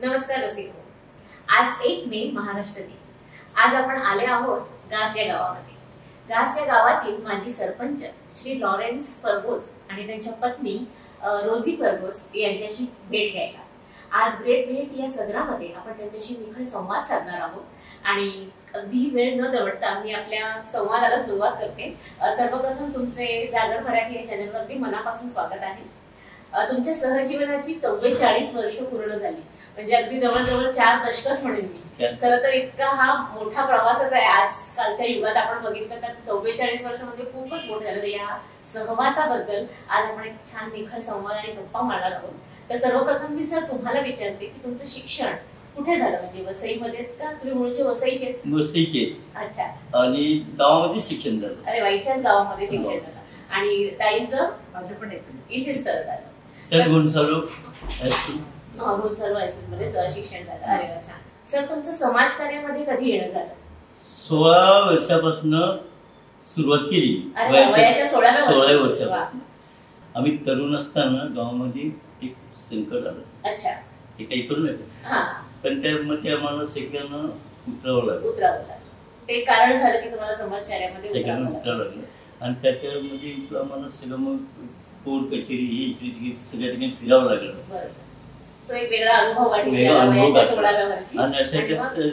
नमस्कार रसिको. आज 1 मे महाराष्ट्र दिन. आज आपण आले आहोत गास या गावामध्ये. गास या गावातील माजी सरपंच श्री लॉरेन्स फर्गोस आणि त्यांच्या पत्नी रोजी फर्गोस यांच्याशी भेट घ्यायला. आज ग्रेट भेट या सदरामध्ये आपण त्यांच्याशी निखळ संवाद साधणार आहोत आणि अगदी वेळ न दवडता मी आपल्या संवादाला सुरुवात करते. सर्वप्रथम तुमचे जागर मराठी या चॅनलवर अगदी मनापासून स्वागत आहे. तुमच्या सहजीवनाची 44 वर्ष पूर्ण झाली, म्हणजे अगदी जवळजवळ 4 दशकच म्हणेन मी. खरं तर इतका हा मोठा प्रवासच आहे. आजकालच्या युगात आपण बघितलं तर 44 वर्ष म्हणजे खूपच मोठं झालं. या सहवासाबद्दल आज आपण एक छान निखळ संवाद आणि गप्पा मारणार आहोत. तर सर्वप्रथम मी सर तुम्हाला विचारते की तुमचं शिक्षण कुठे झालं, म्हणजे वसईमध्येच का? तुम्ही मूळचे वसईचेच? वसईचेच. अच्छा. आणि गावामध्ये शिक्षण झालं. अरे वा, इथेच गावामध्ये शिक्षण झालं. आणि ताईंचं? माझं पण इथेच सर झालं. Sir Gonsalo high school. Gonsalo high school मध्ये शिक्षण झालं. अरे वा, छान. सर तुमचं समाजकार्यामध्ये कधी येणं झालं? 16 वर्षापासून सुरुवात केली. वयाच्या 16व्या वर्षापासून. आम्ही तरुण असताना गावामध्ये एक संकट आलं. अच्छा. ते काही करू नये, पण त्यामध्ये आम्हाला सगळ्यांना उतरावं लागलं. ते कारण झालं की तुम्हाला समाजकार्यामध्ये सगळ्यांना उतरावं लागलं. आणि त्याच्यामध्ये आम्हाला सगळं मग कोर्ट कचेरी ही सगळ्या ठिकाणी फिरावं लागलं. तो एक वेगळा अनुभव आणि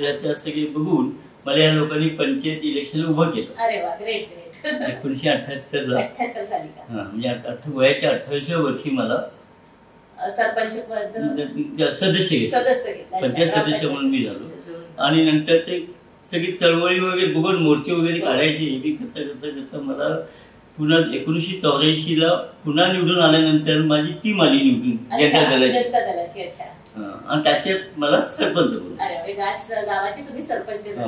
याच्या सगळे बघून मला या लोकांनी पंचायत इलेक्शन उभं केलं. अरे वा, ग्रेट ग्रेट. 1978 ला. 78 साली का? म्हणजे वयाच्या 28व्या वर्षी मला सरपंच सदस्य पंचायत सदस्य म्हणून मी झालो. आणि नंतर ते सगळी चळवळी वगैरे बघून मोर्चे वगैरे काढायचे. हे करता करता करता मला पुन्हा 1984 ला पुन्हा निवडून आल्यानंतर माझी टीम आली निवडून जनता दलाची. आणि त्याच्यात मला सरपंच बोलू. गावाचे तुम्ही सरपंच झाला.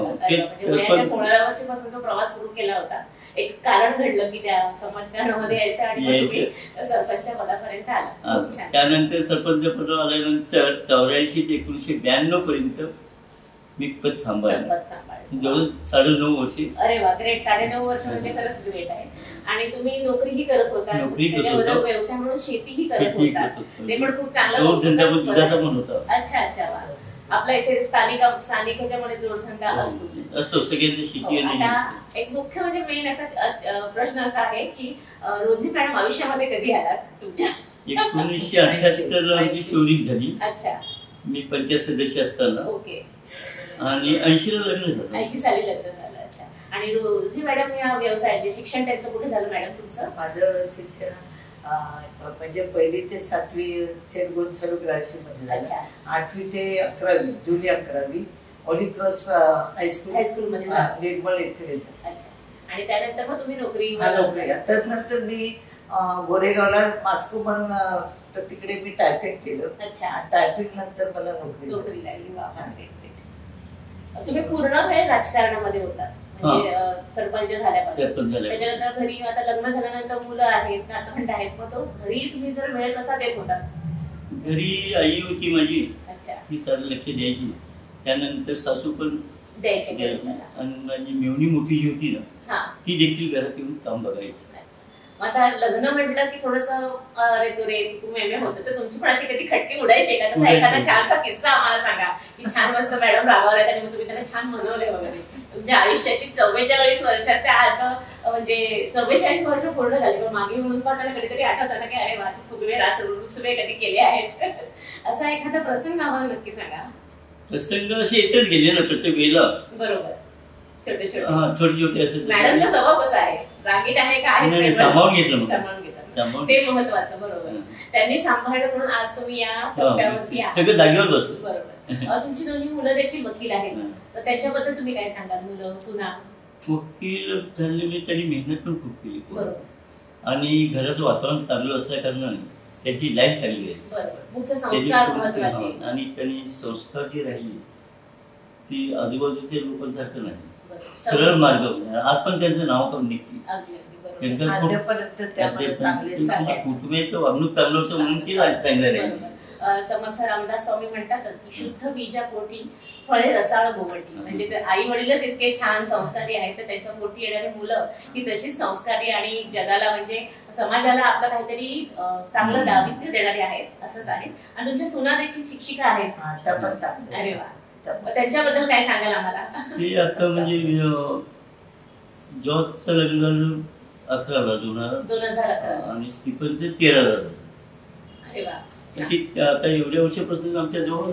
16व्या वर्षापासून जो प्रवास सुरू केला होता, एक कारण घडलं की त्या समाजकारणामध्ये यायचं आणि सरपंच पदापर्यंत आला. त्यानंतर सरपंच पद आल्यानंतर 84 ते 1992 पर्यंत मी पद सांभाळलं. जवळ 9.5 वर्षे. अरे वा, ग्रेट. 9.5 वर्ष म्हणजे खरंच ग्रेट आहे. आणि तुम्ही नोकरीही करत होता, व्यवसाय म्हणून शेतीही करत होता. ते पण खूप चांगलं. अच्छा अच्छा. वा. आपल्या इथे स्थानिकाच्यामध्ये जोडधंदा असतो सगळ्यांची शेती. एक मुख्य म्हणजे मेन असा प्रश्न असा आहे की रोजी मॅडम आयुष्यामध्ये कधी आलात तुमच्या? 1978 ला आमची चोरी झाली. अच्छा. मी पंचायत सदस्य असताना. ओके. आणि 80 ला लग्न झालं. 80 साली लग्न झालं. अच्छा. आणि रोजी मॅडम या व्यवसायाचे शिक्षण त्यांचं कुठे झालं मॅडम तुमचं? माझं शिक्षण म्हणजे 1ली ते 7वी सेंट गोंसालो मध्ये झालं. 8वी ते 11वी जुनी 11वी होली क्रॉस हायस्कूल मध्ये निर्मळ इकडे. अच्छा. आणि त्यानंतर मग तुम्ही नोकरी? त्यानंतर मी गोरेगावला मास्को म्हणून तिकडे मी टायपिंग केलं. अच्छा. टायपिंग नंतर मला नोकरी लागली. तुम्ही पूर्ण वेळ राजकारणामध्ये होता, म्हणजे सरपंच झाल्यापासून. त्याच्यानंतर घरी आता लग्न झाल्यानंतर मुलं आहेत, नातवंड आहेत, मग तो घरी तुम्ही जर वेळ कसा देत होता? घरी आई होती माझी. अच्छा. ती सारं लक्ष द्यायची. त्यानंतर सासू पण द्यायची. आणि माझी मेवणी मोठी जी होती ना, ती देखील घरात येऊन काम बघायची. आता लग्न म्हटलं की थोडस अरे तू रे तू मेमे होतं, तर तुमची पण अशी कधी खटके उडायचे का? तसा एखादा छानसा किस्सा आम्हाला सांगा की छान मस्त मॅडम रागावल्यात आणि मग तुम्ही त्यांना छान मनवले वगैरे. तुमच्या आयुष्याची 44 वर्षाच्या आज म्हणजे 44 वर्ष पूर्ण झाली, पण मागे म्हणून पाहताना कधीतरी आठवतं ना की अरे माझे फुगवे रुसवे कधी केले आहेत. असा एखादा प्रसंग आम्हाला नक्की सांगा. प्रसंग असे येतच गेले ना प्रत्येक वेळेला. बरोबर. छोटे छोटे असे. मॅडमचा स्वभाव कसा आहे? रागीट आहे का आहे? सामावून घेतलं. ते महत्वाचं. बरोबर. त्यांनी सांभाळलं म्हणून आज तुम्ही या टप्प्यावरती सगळं जागेवर बसलो. बरोबर. तुमची दोन्ही मुलं देखील वकील आहेत, तर त्याच्याबद्दल तुम्ही काय सांगाल? मुलं सुना वकील झाले, त्यांनी मेहनत पण खूप केली. बरोबर. आणि घराचं वातावरण चांगलं असल्या कारणाने त्याची लाईफ चांगली आहे. बरोबर. मुख्य संस्कार महत्वाचे. आणि त्यांनी संस्कार जी राहिली ती आजूबाजूच्या लोकांसारखं नाही, सरळ मार्ग. आज पण त्यांचं नाव करून निघते. कुटुंबाचं वागणूक चांगलं होतं म्हणून ती चांगलं राहिली. समर्थ रामदास स्वामी म्हणतातच की शुद्ध बीजा पोटी फळे रसाळ गोवटी, म्हणजे आई वडीलच इतके छान संस्कारी आहेत तर त्यांच्या पोटी येणारी मुलं ही तशीच संस्कारी आणि जगाला म्हणजे समाजाला आपलं काहीतरी चांगलं दावित्य देणारी आहेत असंच आहे. आणि तुमच्या सुना देखील शिक्षिका आहेत. अरे वा, त्यांच्याबद्दल काय सांगाल आम्हाला? ते आता म्हणजे जॉर्जचं लग्न झालं 11ला 2011 आणि स्टीफनचं 13ला. अरे वा, आता एवढ्या वर्षापासून आमच्या जवळ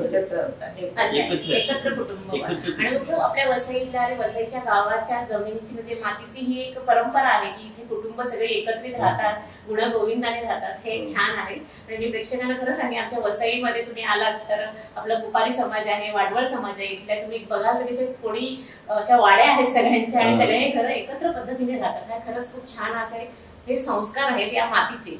एकत्र कुटुंब. आणि मुख्य आपल्या वसईला आणि वसईच्या गावाच्या जमिनीची म्हणजे मातीची ही एक परंपरा आहे की इथे कुटुंब सगळे एकत्रित राहतात, गुणगोविंदाने राहतात. हे छान आहे. म्हणजे प्रेक्षकांना खरं सांगे, आमच्या वसईमध्ये तुम्ही आलात तर आपला कुपारी समाज आहे, वाडवळ समाज आहे, इथल्या तुम्ही बघाल तर तिथे कोणी अशा वाड्या आहेत सगळ्यांच्या आणि सगळे घरं एकत्र पद्धतीने राहतात. हा खरंच खूप छान असं हे संस्कार आहेत या मातीचे.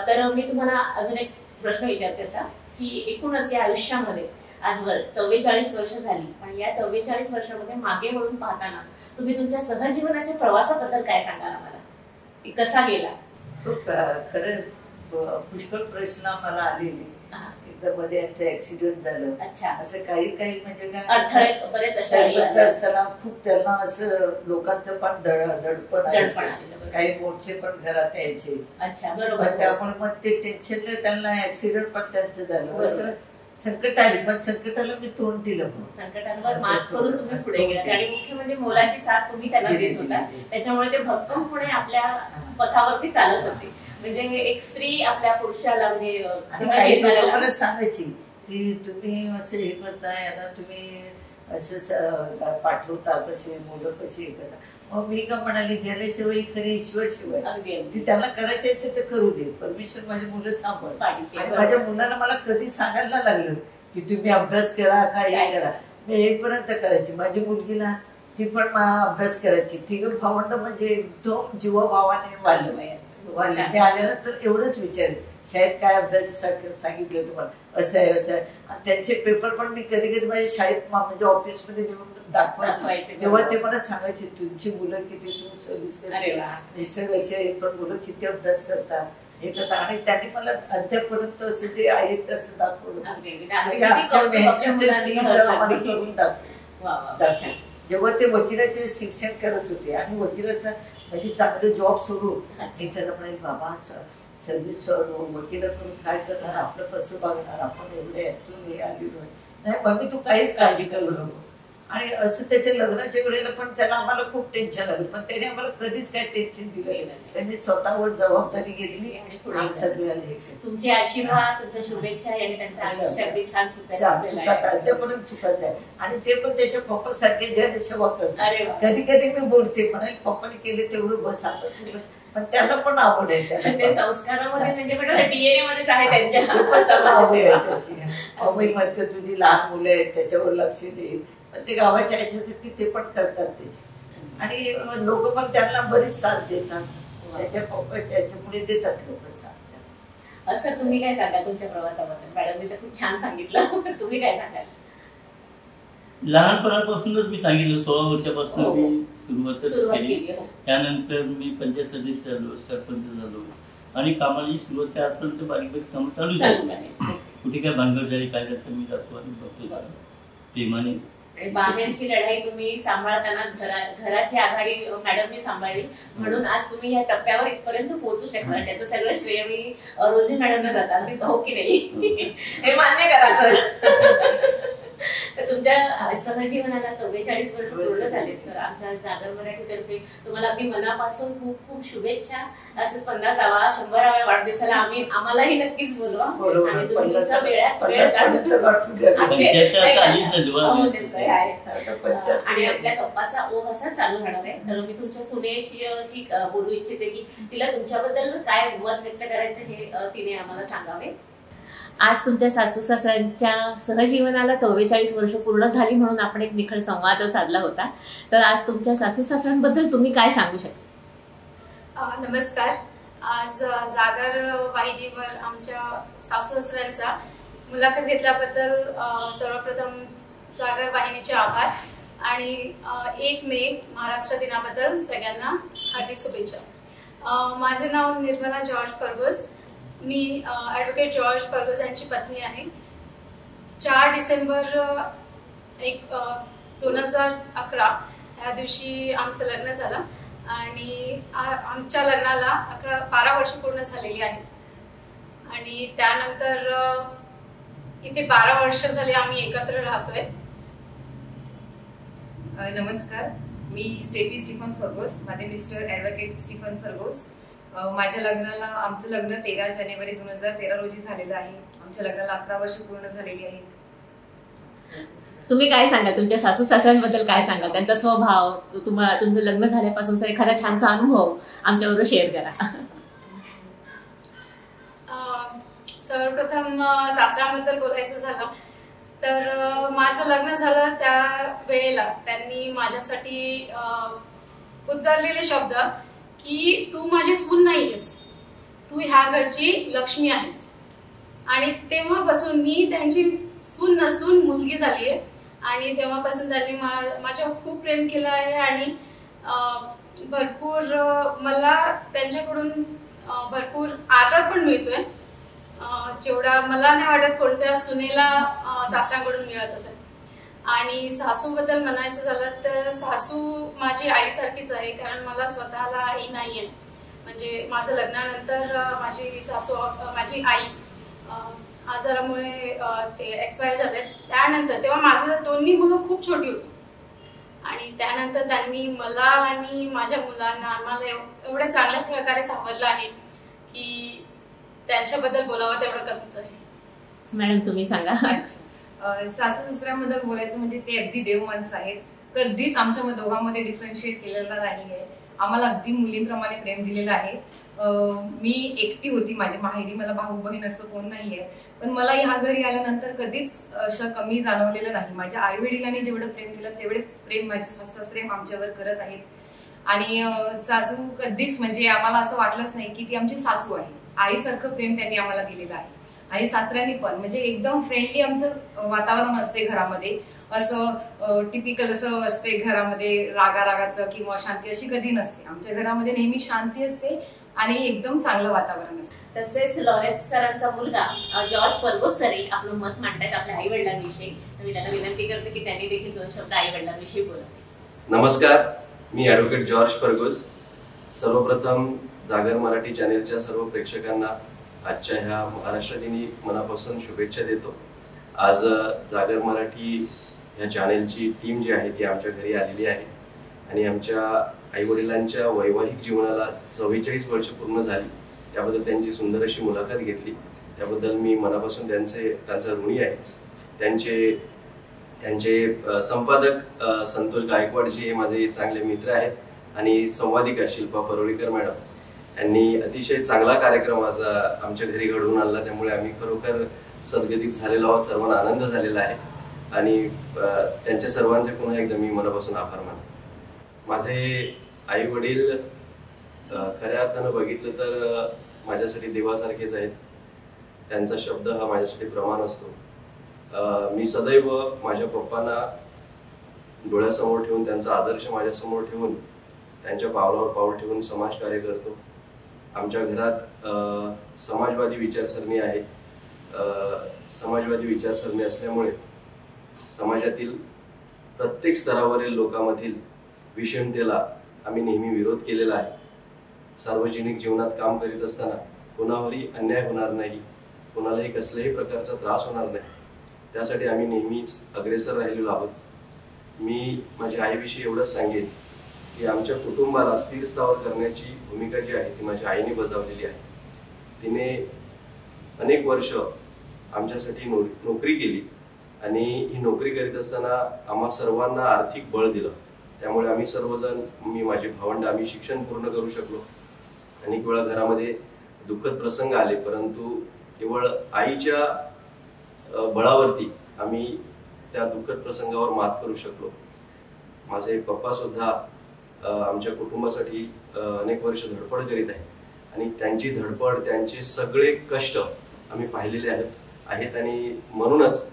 तर मी तुम्हाला अजून एक प्रश्न विचारते असा की एकूणच या आयुष्यामध्ये आजवर 44 वर्ष झाली, पण या 44 वर्षामध्ये मागे वळून पाहताना तुम्ही तुमच्या सहजीवनाच्या प्रवासाबद्दल काय सांगाल आम्हाला? कसा गेला? खरं पुष्कळ प्रश्न मला आलेले. एकदा मध्ये यांचं ऍक्सिडेंट झालं. अच्छा. असं काही म्हणजे काय अडथळे बरेच असताना खूप त्यांना असं लोकांचं पण दडपण, काही मोर्चे पण घरात यायचे. अच्छा, बरोबर. त्यामुळे मग ते टेन्शन, त्यांना ऍक्सिडेंट पण त्यांचं झालं. असं संकट आली, पण संकटाला मी तोंड दिलं. संकटांवर मात करून तुम्ही पुढे गेलात आणि मुख्य म्हणजे मोलाची साथ तुम्ही त्यांना देत होता. त्याच्यामुळे ते भक्कमपणे आपल्या पथावरती चालत होते. म्हणजे एक स्त्री आपल्या पुरुषाला म्हणजे सांगायची की तुम्ही असं हे करताय, आता तुम्ही असं पाठवता, कसे मुलं कशी हे करता. मग मी का म्हणाली, ज्याल्याशिवाय खरी ईश्वर शिवाय, ती त्यांना करायचे तर करू दे, परमेश्वर माझी मुलं सांभाळ. आणि माझ्या मुलांना मला कधी सांगायला लागलं की तुम्ही अभ्यास करा का हे करा, मी हेपर्यंत करायची. माझी मुलगीला ती पण अभ्यास करायची. ती भावंड म्हणजे एकदम जीवाभावाने वाढलं. मी आल्यानंतर एवढंच विचार, शाळेत काय अभ्यास सांगितलं तुम्हाला, असं आहे असं आहे. आणि त्यांचे पेपर पण मी कधी कधी माझ्या शाळेत म्हणजे ऑफिसमध्ये नेऊन दाखवायचे. तेव्हा ते मला सांगायचे तुमची मुलं किती, तुम्ही सर्व्हिस करता, मिस्टर कसे पण मुलं किती अभ्यास करतात, हे करतात. आणि त्यांनी मला अद्यापर्यंत असं जे आहे तसं दाखवलं. जेव्हा ते वकिलाचे शिक्षण करत होते आणि वकिलाचा म्हणजे चांगलं जॉब सोडून मी त्यांना म्हणाले, बाबा सर्व्हिस सोडून वकिला करून काय करणार, आपलं कसं बघणार, आपण एवढे यातून हे आलेलो नाही. मम्मी तू काहीच काळजी करू नको. आणि असं त्याच्या लग्नाच्या वेळेला पण त्याला आम्हाला खूप टेन्शन आलं, पण त्याने आम्हाला कधीच काही टेन्शन दिलं नाही. त्यांनी स्वतःवर जबाबदारी घेतली आणि पुढे सगळ्याला. तुमचे आशीर्वाद, तुमच्या शुभेच्छा यांनी त्यांचं आयुष्य अगदी छान अद्यापर्यंत चुकाच आहे. आणि ते पण त्याच्या पप्पा सारखे ज्याने सेवा करतात. कधी कधी मी बोलते, म्हणाले पप्पाने केले तेवढं बस, आता बस. पण त्याला पण आवड आहे, त्या संस्कारामध्ये म्हणजे डीएनए मध्येच आहे त्यांच्या आवड आहे त्याची. मम्मी म्हणते तुझी लहान मुलं आहेत त्याच्यावर लक्ष दे, पण ते गावाच्या याच्यासाठी ते पण करतात त्याची. आणि लोक पण त्यांना बरीच साथ देतात, त्याच्या पप्पाच्या याच्यामुळे देतात लोक साथ. असं तुम्ही काय सांगाल तुमच्या प्रवासाबद्दल? मॅडमनी तर खूप छान सांगितलं, तुम्ही काय सांगाल? लहानपणापासूनच मी सांगितलं 16 वर्षापासून मी सुरुवातच केली. त्यानंतर मी पंचायत सदस्य झालो, सरपंच झालो आणि कामाची सुरुवात त्या आजपर्यंत बारीक बारीक कामं चालू झाली. कुठे काय भानगड झाली काय करता मी जातो आणि बघतो प्रेमाने. बाहेरची लढाई तुम्ही सांभाळताना घराची आघाडी मॅडमने सांभाळली, म्हणून आज तुम्ही या टप्प्यावर इथपर्यंत पोहोचू शकता. त्याचं सगळं श्रेय मी रोजी मॅडमला जातात, हो की नाही? हे मान्य करा सर. तुमच्या सहजीवनाला 44 वर्ष पूर्ण झाले, तर आमच्या जागर मराठीतर्फे तुम्हाला अगदी मनापासून खूप खूप शुभेच्छा. असंच 50व्या 100व्या वाढदिवसाला आम्हालाही नक्कीच बोलवा आणि तुमचा वेळ आणि आपल्या गप्पाचा ओघ असा चालू राहणार आहे. तर मी तुमच्या सुनेशी बोलू इच्छिते की तिला तुमच्याबद्दल काय मत व्यक्त करायचं हे तिने आम्हाला सांगावे. आज तुमच्या सासू सासऱ्यांच्या सहजीवनाला 44 वर्ष पूर्ण झाली म्हणून आपण एक निखळ संवाद साधला होता. तर आज तुमच्या सासू सासऱ्यांबद्दल तुम्ही काय सांगू शकता? नमस्कार. आज जागर वाहिनीवर आमच्या सासू सासऱ्यांचा मुलाखत घेतल्याबद्दल सर्वप्रथम जागर वाहिनीचे आभार आणि 1 मे महाराष्ट्र दिनाबद्दल सगळ्यांना हार्दिक शुभेच्छा. माझे नाव निर्मला जॉर्ज फर्गोस. मी ॲडव्होकेट जॉर्ज फर्गस यांची पत्नी आहे. 4 डिसेंबर 2011 ह्या दिवशी आमचं लग्न झालं आणि आमच्या लग्नाला 12 वर्ष पूर्ण झालेली आहेत. आणि त्यानंतर इथे 12 वर्ष झाली आम्ही एकत्र राहतोय. नमस्कार, मी स्टेफी स्टीफन फर्गोस, माझे मिस्टर ॲडव्होकेट स्टीफन फर्गोस. माझ्या लग्नाला आमचं लग्न 13 जानेवारी 2013 रोजी झालेलं आहे. आमच्या लग्नाला 11 वर्ष पूर्ण झालेली आहेत. तुम्ही काय सांगा, तुमच्या सासू सासऱ्यांबद्दल काय सांगा, त्यांचा स्वभाव, तुमचं लग्न झाल्यापासूनचा एखादा छानसा अनुभव आमच्याबरोबर शेअर करा. सर्वप्रथम सासऱ्यांबद्दल बोलायचं झालं तर माझं लग्न झालं त्या वेळेला त्यांनी माझ्यासाठी उद्गारलेले शब्द की तू माझी सून नाहीयेस, तू ह्या घरची लक्ष्मी आहेस. आणि तेव्हापासून मी त्यांची सून नसून मुलगी झाली आहे आणि तेव्हापासून त्यांनी माझ्यावर खूप प्रेम केलं आहे आणि भरपूर मला त्यांच्याकडून भरपूर आदर पण मिळतोय, जेवढा मला नाही वाटत कोणत्या सुनेला सासऱ्यांकडून मिळत असेल. आणि सासूबद्दल म्हणायचं झालं तर सासू माझी आईसारखीच आहे, कारण मला स्वतःला आई नाही आहे. म्हणजे माझं लग्नानंतर माझी सासू माझी आई आजारामुळे ते एक्सपायर झाले. त्यानंतर तेव्हा माझं दोन्ही मुलं खूप छोटी होती आणि त्यानंतर त्यांनी मला आणि माझ्या मुलांना आम्हाला एवढ्या चांगल्या प्रकारे सांभाळलं आहे की त्यांच्याबद्दल बोलावं तेवढं कमीच आहे. मॅडम तुम्ही सांगा. सासू सासऱ्यांबद्दल बोलायचं म्हणजे ते अगदी देव माणसं आहेत. कधीच आमच्या दोघांमध्ये डिफरन्शिएट केलेला नाहीये. आम्हाला अगदी मुलींप्रमाणे प्रेम दिलेलं आहे. मी एकटी होती माझ्या माहेरी, मला भाऊ बहीण असं कोण नाहीये, पण मला ह्या घरी आल्यानंतर कधीच असं कमी जाणवलेलं नाही. माझ्या आई वडिलांनी जेवढं प्रेम केलं तेवढेच प्रेम माझे सासू सासरे आमच्यावर करत आहेत. आणि सासू कधीच म्हणजे आम्हाला असं वाटलंच नाही की ती आमची सासू आहे. आईसारखं प्रेम त्यांनी आम्हाला दिलेलं आहे. आणि सासऱ्यांनी पण म्हणजे एकदम फ्रेंडली आमचं वातावरण असते घरामध्ये. असं टिपिकल असं असते घरामध्ये रागाचं किंवा शांती अशी कधी नसते. आमच्या घरामध्ये नेहमी शांती असते आणि एकदम चांगलं वातावरण असते. तसेच लॉरेन्स सरांचा मुलगा जॉर्ज फर्गोस सर आपलं मत मांडतायत आपल्या आई वडिलांविषयी. मी त्यांना विनंती करते की त्यांनी देखील 2 शब्द आई वडिलांविषयी बोलावे. नमस्कार, मी ॲडव्होकेट जॉर्ज फर्गोस. सर्वप्रथम जागर मराठी चॅनेलच्या सर्व प्रेक्षकांना आजच्या ह्या महाराष्ट्र दिनी मनापासून शुभेच्छा देतो. आज जागर मराठी ह्या चॅनेलची टीम जी आहे ती आमच्या घरी आलेली आहे आणि आमच्या आईवडिलांच्या वैवाहिक जीवनाला 44 वर्ष पूर्ण झाली. त्याबद्दल त्यांची सुंदर अशी मुलाखत घेतली, त्याबद्दल मी मनापासून त्यांचा ऋणी आहे. त्यांचे संपादक संतोष गायकवाडजी हे माझे चांगले मित्र आहेत आणि संवादिका शिल्पा परोळीकर मॅडम यांनी अतिशय चांगला कार्यक्रम आज आमच्या घरी घडवून आणला. त्यामुळे आम्ही खरोखर सद्गतिक झालेलो आहोत, सर्वांना आनंद झालेला आहे आणि त्यांच्या सर्वांचे पुन्हा एकदा मी मनापासून आभार मानतो. माझे आई वडील खऱ्या अर्थानं बघितलं तर माझ्यासाठी देवासारखेच आहेत. त्यांचा शब्द हा माझ्यासाठी प्रमाण असतो. मी सदैव माझ्या पप्पांना डोळ्यासमोर ठेवून, त्यांचा आदर्श माझ्यासमोर ठेवून, त्यांच्या पावलावर पाऊल ठेवून समाजकार्य करतो. आमच्या घरात समाजवादी विचारसरणी आहे. समाजवादी विचारसरणी असल्यामुळे समाजातील प्रत्येक स्तरावरील लोकांमधील विषमतेला आम्ही नेहमी विरोध केलेला आहे. सार्वजनिक जीवनात काम करीत असताना कोणावरही अन्याय होणार नाही, कोणालाही कसल्याही प्रकारचा त्रास होणार नाही, त्यासाठी आम्ही नेहमीच अग्रेसर राहिलेलो आहोत. मी माझ्या आईविषयी एवढंच सांगेन की आमच्या कुटुंबाला स्थिर स्थावर करण्याची भूमिका जी आहे ती माझ्या आईने बजावलेली आहे. तिने अनेक वर्ष आमच्यासाठी नोकरी केली आणि ही नोकरी करीत असताना आम्हा सर्वांना आर्थिक बळ दिलं. त्यामुळे आम्ही सर्वजण, मी माझे भावंड, आम्ही शिक्षण पूर्ण करू शकलो. अनेक वेळा घरामध्ये दुःखद प्रसंग आले, परंतु केवळ आईच्या बळावरती आम्ही त्या दुःखद प्रसंगावर मात करू शकलो. माझे पप्पा सुद्धा आमच्या कुटुंबासाठी अनेक वर्ष धडपड करीत आहेत आणि त्यांची धडपड, त्यांचे सगळे कष्ट आम्ही पाहिलेले आहेत आणि म्हणूनच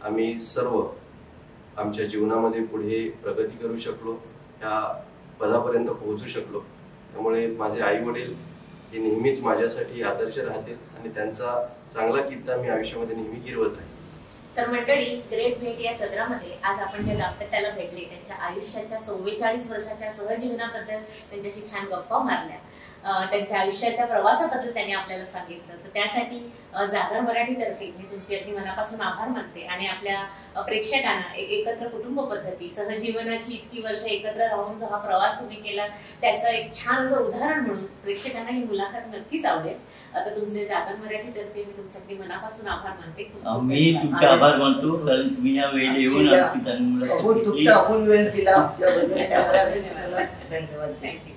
आम्ही सर्व आमच्या जीवनामध्ये पुढे प्रगती करू शकलो, त्या पदापर्यंत पोहोचू शकलो. त्यामुळे माझे आई वडील हे नेहमीच माझ्यासाठी आदर्श राहतील आणि त्यांचा चांगला किस्सा मी आयुष्यामध्ये नेहमी गिरवत राहील. तर मंडळी, ग्रेट भेट या सदरामध्ये आज आपण ज्या दाम्पत्याला भेटले त्यांच्या आयुष्याच्या 44 वर्षाच्या सहजीवनाबद्दल त्यांच्याशी छान गप्पा मारल्या, त्यांच्या आयुष्याच्या प्रवासाबद्दल त्यांनी आपल्याला सांगितलं. तर त्यासाठी जागर मराठीतर्फे मी तुमचे अगदी मनापासून आभार मानते आणि आपल्या प्रेक्षकांना एक एकत्र कुटुंब पद्धती, सहजीवनाची इतकी वर्ष एकत्र राहून जो हा प्रवास तुम्ही केला त्याचं एक छान असं उदाहरण म्हणून प्रेक्षकांना ही मुलाखत नक्कीच आवडेल. आता तुमचे जागर मराठीतर्फे मी तुमचे अगदी मनापासून आभार मानते. मी तुमचे आभार मानतो कारण तुम्ही या वेळेला येऊन आमची मुलाखत वेळ दिला. धन्यवाद. थँक्यू.